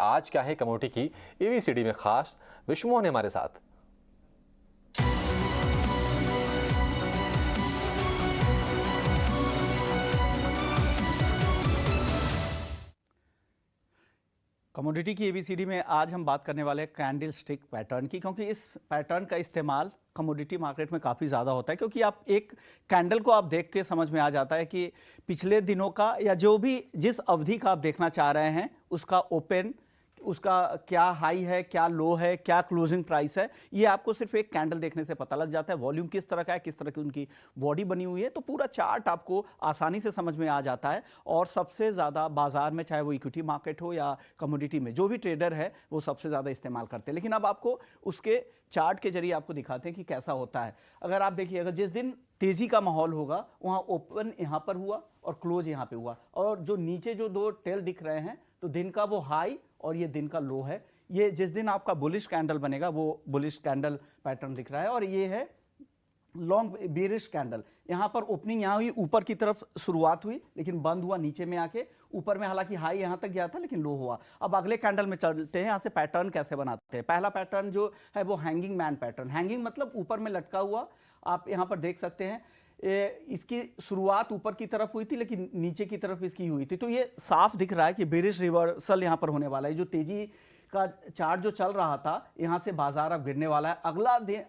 आज क्या है कमोडिटी की एबीसीडी में खास। विश्वमोहन है हमारे साथ। कमोडिटी की एबीसीडी में आज हम बात करने वाले हैं कैंडल स्टिक पैटर्न की, क्योंकि इस पैटर्न का इस्तेमाल कमोडिटी मार्केट में काफ़ी ज़्यादा होता है। क्योंकि आप एक कैंडल को आप देख के समझ में आ जाता है कि पिछले दिनों का या जो भी जिस अवधि का आप देखना चाह रहे हैं उसका ओपन, उसका क्या हाई है, क्या लो है, क्या क्लोजिंग प्राइस है, ये आपको सिर्फ एक कैंडल देखने से पता लग जाता है। वॉल्यूम किस तरह का है, किस तरह की उनकी बॉडी बनी हुई है, तो पूरा चार्ट आपको आसानी से समझ में आ जाता है। और सबसे ज़्यादा बाजार में, चाहे वो इक्विटी मार्केट हो या कमोडिटी में, जो भी ट्रेडर है वो सबसे ज़्यादा इस्तेमाल करते हैं। लेकिन अब आपको उसके चार्ट के जरिए आपको दिखाते हैं कि कैसा होता है। अगर आप देखिए, अगर जिस दिन तेजी का माहौल होगा वहाँ ओपन यहाँ पर हुआ और क्लोज यहाँ पे हुआ, और जो नीचे जो दो टेल दिख रहे हैं तो दिन का वो हाई और ये दिन का लो है। ये जिस दिन आपका बुलिश कैंडल बनेगा वो बुलिश कैंडल पैटर्न दिख रहा है। और ये है लॉन्ग बेरिश कैंडल। यहाँ पर ओपनिंग यहाँ हुई, ऊपर की तरफ शुरुआत हुई लेकिन बंद हुआ नीचे में आके। ऊपर में हालांकि हाई यहाँ तक गया था लेकिन लो हुआ। अब अगले कैंडल में चलते हैं, यहाँ से पैटर्न कैसे बनाते हैं। पहला पैटर्न जो है वो हैंगिंग मैन पैटर्न। हैंगिंग मतलब ऊपर में लटका हुआ। आप यहाँ पर देख सकते हैं इसकी शुरुआत ऊपर की तरफ हुई थी लेकिन नीचे की तरफ इसकी हुई थी। तो ये साफ दिख रहा है कि बेरिश रिवर्सल यहाँ पर होने वाला है। जो तेजी का चार्ट जो चल रहा था, यहाँ से बाजार अब गिरने वाला है।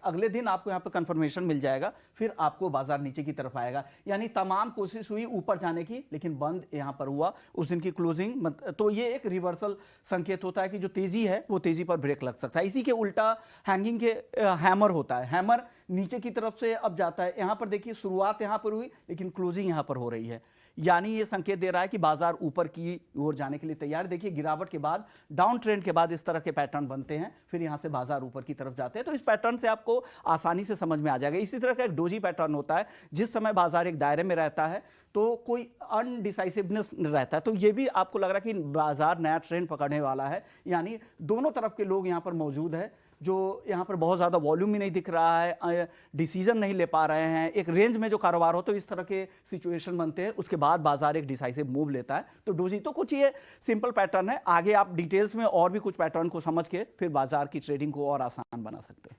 अगले दिन आपको यहाँ पर कंफर्मेशन मिल जाएगा, फिर आपको बाजार नीचे की तरफ आएगा। यानी तमाम कोशिश हुई ऊपर जाने की लेकिन बंद यहाँ पर हुआ उस दिन की क्लोजिंग। तो ये एक रिवर्सल संकेत होता है कि जो तेजी है वो तेजी पर ब्रेक लग सकता है। इसी के उल्टा हैंगिंग के हैमर होता है। हैमर नीचे की तरफ से अब जाता है। यहाँ पर देखिए शुरुआत यहाँ पर हुई लेकिन क्लोजिंग यहाँ पर हो रही है। यानी ये संकेत दे रहा है कि बाजार ऊपर की ओर जाने के लिए तैयार। देखिए गिरावट के बाद, डाउन ट्रेंड के बाद इस तरह के पैटर्न बनते हैं, फिर यहाँ से बाजार ऊपर की तरफ जाते हैं। तो इस पैटर्न से आपको आसानी से समझ में आ जाएगा। इसी तरह का एक डोजी पैटर्न होता है। जिस समय बाजार एक दायरे में रहता है तो कोई अनडिसाइसिवनेस रहता है, तो ये भी आपको लग रहा है कि बाजार नया ट्रेंड पकड़ने वाला है। यानी दोनों तरफ के लोग यहाँ पर मौजूद है। जो यहाँ पर बहुत ज़्यादा वॉल्यूम ही नहीं दिख रहा है, डिसीजन नहीं ले पा रहे हैं, एक रेंज में जो कारोबार हो तो इस तरह के सिचुएशन बनते हैं। उसके बाद बाजार एक डिसाइसिव मूव लेता है। तो डोजी तो कुछ ये सिंपल पैटर्न है। आगे आप डिटेल्स में और भी कुछ पैटर्न को समझ के फिर बाजार की ट्रेडिंग को और आसान बना सकते हैं।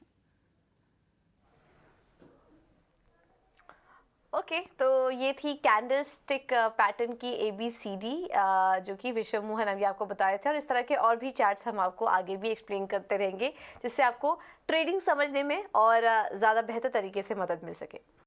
ओके, तो ये थी कैंडल स्टिक पैटर्न की एबीसीडी जो कि विश्व मोहन अभी आपको बताए थे। और इस तरह के और भी चार्ट्स हम आपको आगे भी एक्सप्लेन करते रहेंगे जिससे आपको ट्रेडिंग समझने में और ज़्यादा बेहतर तरीके से मदद मिल सके।